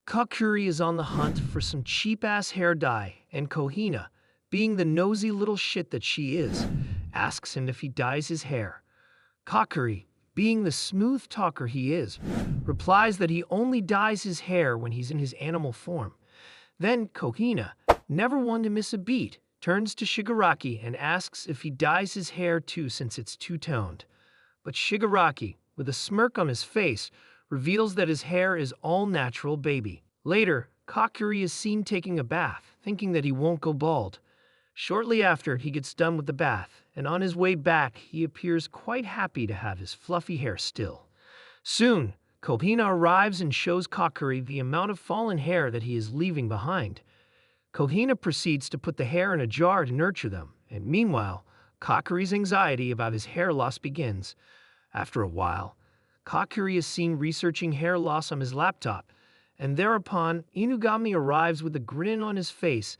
Kakuri is on the hunt for some cheap-ass hair dye, and Kohina, being the nosy little shit that she is, asks him if he dyes his hair. Kakuri, being the smooth talker he is, replies that he only dyes his hair when he's in his animal form. Then Kohina, never one to miss a beat, turns to Shigaraki and asks if he dyes his hair too since it's two-toned. But Shigaraki, with a smirk on his face, reveals that his hair is all natural baby. Later, Kakuri is seen taking a bath, thinking that he won't go bald. Shortly after, he gets done with the bath, and on his way back, he appears quite happy to have his fluffy hair still. Soon, Kohina arrives and shows Kakuri the amount of fallen hair that he is leaving behind. Kohina proceeds to put the hair in a jar to nurture them, and meanwhile, Kakuri's anxiety about his hair loss begins. After a while, Kakuri is seen researching hair loss on his laptop, and thereupon Inugami arrives with a grin on his face.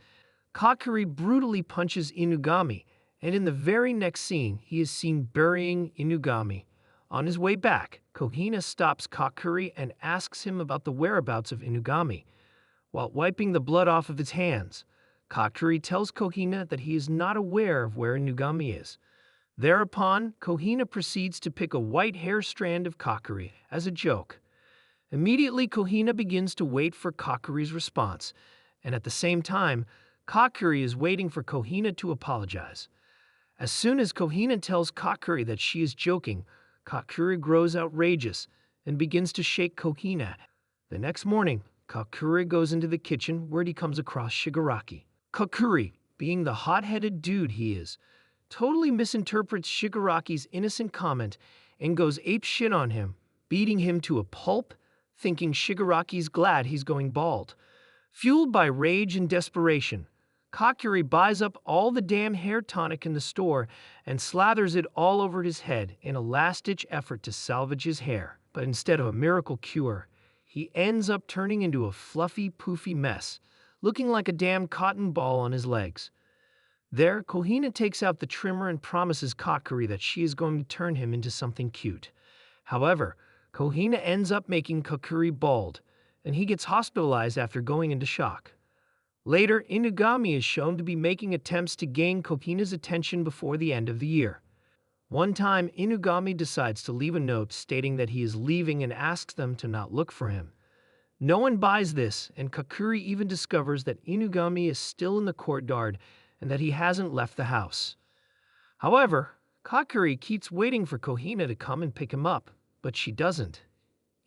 Kakuri brutally punches Inugami, and in the very next scene, he is seen burying Inugami. On his way back, Kohina stops Kakuri and asks him about the whereabouts of Inugami. While wiping the blood off of his hands, Kakuri tells Kohina that he is not aware of where Inugami is. Thereupon, Kohina proceeds to pick a white hair strand of Kakuri as a joke. Immediately, Kohina begins to wait for Kakuri's response, and at the same time, Kakuri is waiting for Kohina to apologize. As soon as Kohina tells Kakuri that she is joking, Kakuri grows outrageous and begins to shake Kohina. The next morning, Kakuri goes into the kitchen where he comes across Shigaraki. Kakuri, being the hot-headed dude he is, totally misinterprets Shigaraki's innocent comment and goes apeshit on him, beating him to a pulp, thinking Shigaraki's glad he's going bald. Fueled by rage and desperation, Kakuri buys up all the damn hair tonic in the store and slathers it all over his head in a last-ditch effort to salvage his hair. But instead of a miracle cure, he ends up turning into a fluffy, poofy mess, looking like a damn cotton ball on his legs. There, Kohina takes out the trimmer and promises Kakuri that she is going to turn him into something cute. However, Kohina ends up making Kakuri bald, and he gets hospitalized after going into shock. Later, Inugami is shown to be making attempts to gain Kohina's attention before the end of the year. One time, Inugami decides to leave a note stating that he is leaving and asks them to not look for him. No one buys this, and Kakuri even discovers that Inugami is still in the courtyard and that he hasn't left the house. However, Kakuri keeps waiting for Kohina to come and pick him up, but she doesn't.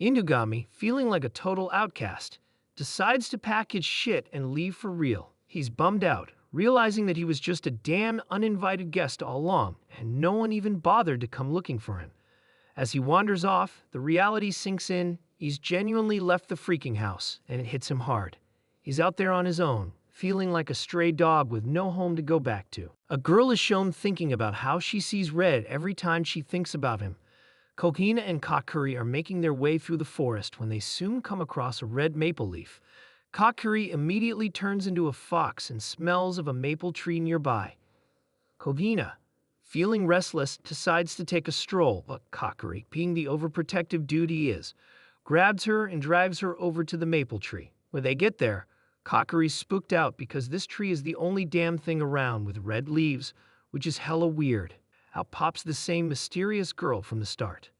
Inugami, feeling like a total outcast, decides to pack his shit and leave for real. He's bummed out, realizing that he was just a damn uninvited guest all along, and no one even bothered to come looking for him. As he wanders off, the reality sinks in. He's genuinely left the freaking house, and it hits him hard. He's out there on his own, feeling like a stray dog with no home to go back to. A girl is shown thinking about how she sees red every time she thinks about him. Kohina and Kakuri are making their way through the forest when they soon come across a red maple leaf. Kakuri immediately turns into a fox and smells of a maple tree nearby. Kohina, feeling restless, decides to take a stroll, but Kakuri, being the overprotective dude he is, grabs her and drives her over to the maple tree. When they get there, Kakuri's spooked out because this tree is the only damn thing around with red leaves, which is hella weird. Out pops the same mysterious girl from the start.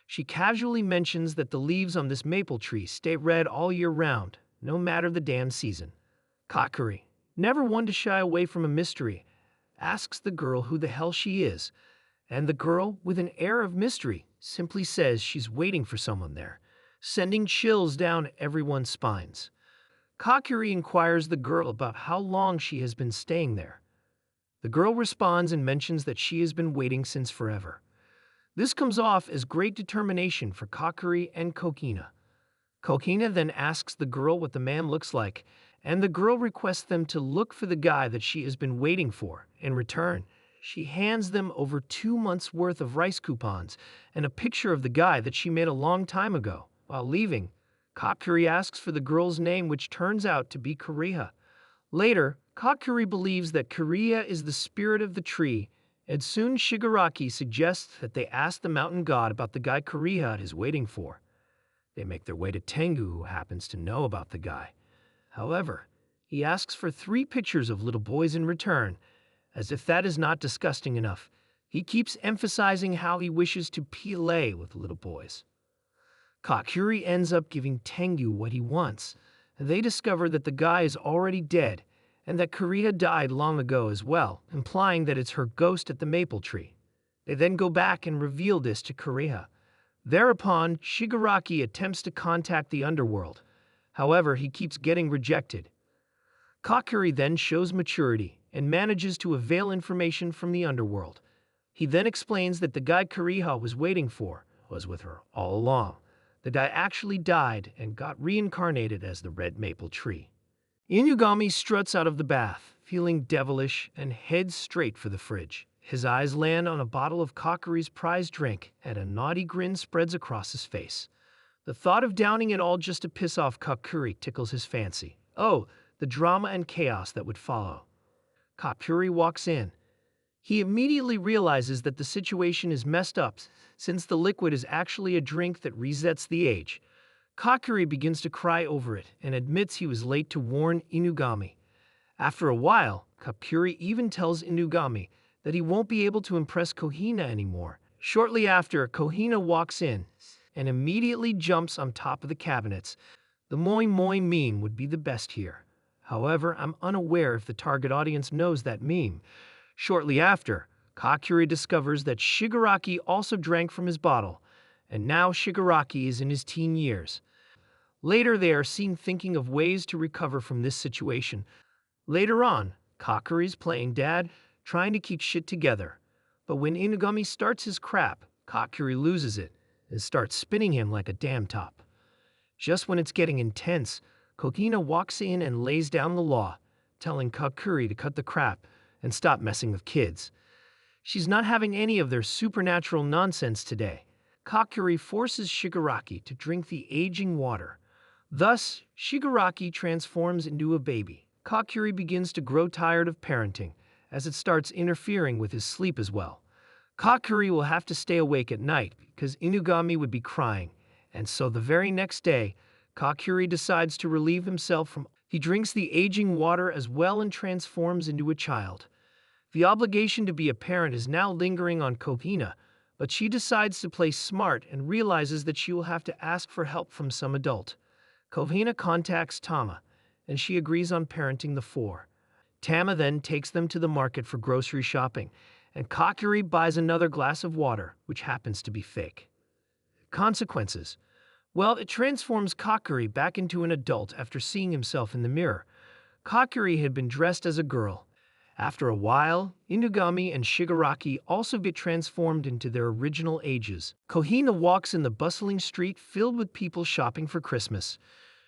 She casually mentions that the leaves on this maple tree stay red all year round, no matter the damn season. Kakuri, never one to shy away from a mystery, asks the girl who the hell she is, and the girl, with an air of mystery, simply says she's waiting for someone there, sending chills down everyone's spines. Kakuri inquires the girl about how long she has been staying there. The girl responds and mentions that she has been waiting since forever. This comes off as great determination for Kakuri and Kohina. Kohina then asks the girl what the man looks like, and the girl requests them to look for the guy that she has been waiting for. In return, she hands them over 2 months' worth of rice coupons and a picture of the guy that she made a long time ago. While leaving, Kakuri asks for the girl's name, which turns out to be Kariha. Later, Kakuri believes that Kariha is the spirit of the tree, and soon Shigaraki suggests that they ask the mountain god about the guy Kariha is waiting for. They make their way to Tengu, who happens to know about the guy. However, he asks for 3 pictures of little boys in return. As if that is not disgusting enough, he keeps emphasizing how he wishes to play with little boys. Kakuri ends up giving Tengu what he wants, and they discover that the guy is already dead and that Kariha died long ago as well, implying that it's her ghost at the maple tree. They then go back and reveal this to Kariha. Thereupon, Shigaraki attempts to contact the underworld. However, he keeps getting rejected. Kakuri then shows maturity and manages to avail information from the underworld. He then explains that the guy Kariha was waiting for was with her all along. The guy actually died and got reincarnated as the red maple tree. Inugami struts out of the bath, feeling devilish, and heads straight for the fridge. His eyes land on a bottle of Kakuri's prized drink, and a naughty grin spreads across his face. The thought of downing it all just to piss off Kakuri tickles his fancy. Oh, the drama and chaos that would follow. Kakuri walks in. He immediately realizes that the situation is messed up, since the liquid is actually a drink that resets the age. Kakuri begins to cry over it and admits he was late to warn Inugami. After a while, Kakuri even tells Inugami that he won't be able to impress Kohina anymore. Shortly after, Kohina walks in and immediately jumps on top of the cabinets. The moi moi meme would be the best here. However, I'm unaware if the target audience knows that meme. Shortly after, Kakuri discovers that Shigaraki also drank from his bottle, and now Shigaraki is in his teen years. Later, they are seen thinking of ways to recover from this situation. Later on, Kakuri's playing dad, trying to keep shit together. But when Inugami starts his crap, Kakuri loses it and starts spinning him like a dam top. Just when it's getting intense, Kokina walks in and lays down the law, telling Kakuri to cut the crap and stop messing with kids. She's not having any of their supernatural nonsense today. Kakuri forces Shigaraki to drink the aging water. Thus, Shigaraki transforms into a baby. Kakuri begins to grow tired of parenting, as it starts interfering with his sleep as well. Kakuri will have to stay awake at night because Inugami would be crying, and so the very next day, Kakuri decides to relieve himself from. He drinks the aging water as well and transforms into a child. The obligation to be a parent is now lingering on Kohina, but she decides to play smart and realizes that she will have to ask for help from some adult. Kohina contacts Tama, and she agrees on parenting the 4. Tama then takes them to the market for grocery shopping, and Kakuri buys another glass of water, which happens to be fake. Consequences. Well, it transforms Kakuri back into an adult after seeing himself in the mirror. Kakuri had been dressed as a girl. After a while, Inugami and Shigaraki also get transformed into their original ages. Kohina walks in the bustling street filled with people shopping for Christmas.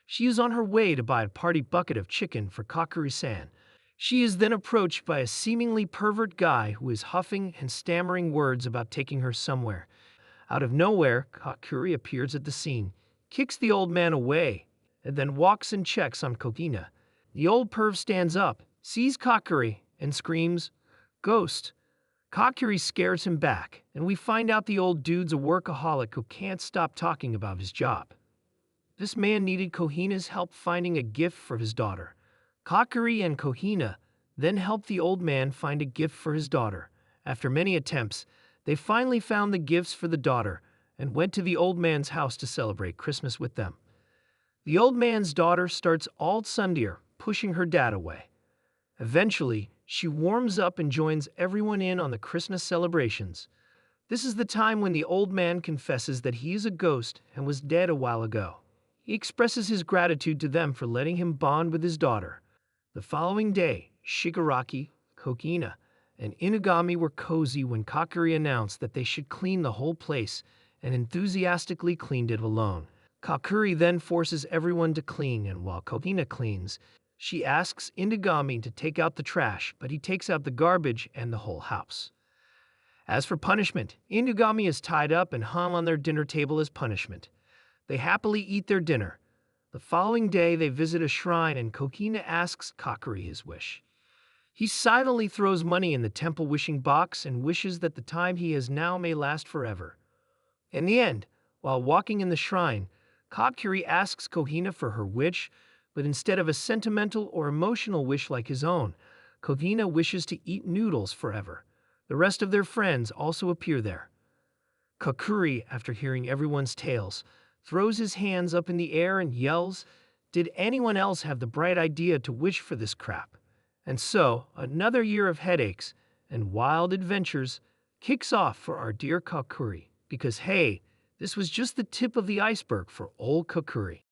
She is on her way to buy a party bucket of chicken for Kakuri-san. She is then approached by a seemingly pervert guy who is huffing and stammering words about taking her somewhere. Out of nowhere, Kakuri appears at the scene, kicks the old man away, and then walks and checks on Kohina. The old perv stands up, sees Kakuri, and screams, "Ghost!" Kakuri scares him back, and we find out the old dude's a workaholic who can't stop talking about his job. This man needed Kohina's help finding a gift for his daughter. Kakuri and Kohina then help the old man find a gift for his daughter. After many attempts, they finally found the gifts for the daughter and went to the old man's house to celebrate Christmas with them. The old man's daughter starts all tsundeer, pushing her dad away. Eventually, she warms up and joins everyone in on the Christmas celebrations. This is the time when the old man confesses that he is a ghost and was dead a while ago. He expresses his gratitude to them for letting him bond with his daughter. The following day, Shigaraki, Kokina, and Inugami were cozy when Kakuri announced that they should clean the whole place and enthusiastically cleaned it alone. Kakuri then forces everyone to clean, and while Kokina cleans, she asks Inugami to take out the trash, but he takes out the garbage and the whole house. As for punishment, Inugami is tied up and hung on their dinner table as punishment. They happily eat their dinner. The following day, they visit a shrine and Kokina asks Kakuri his wish. He silently throws money in the temple wishing box and wishes that the time he has now may last forever. In the end, while walking in the shrine, Kakuri asks Kohina for her wish, but instead of a sentimental or emotional wish like his own, Kohina wishes to eat noodles forever. The rest of their friends also appear there. Kakuri, after hearing everyone's tales, throws his hands up in the air and yells, "Did anyone else have the bright idea to wish for this crap?" And so, another year of headaches and wild adventures kicks off for our dear Kakuri. Because hey, this was just the tip of the iceberg for old Kakuri.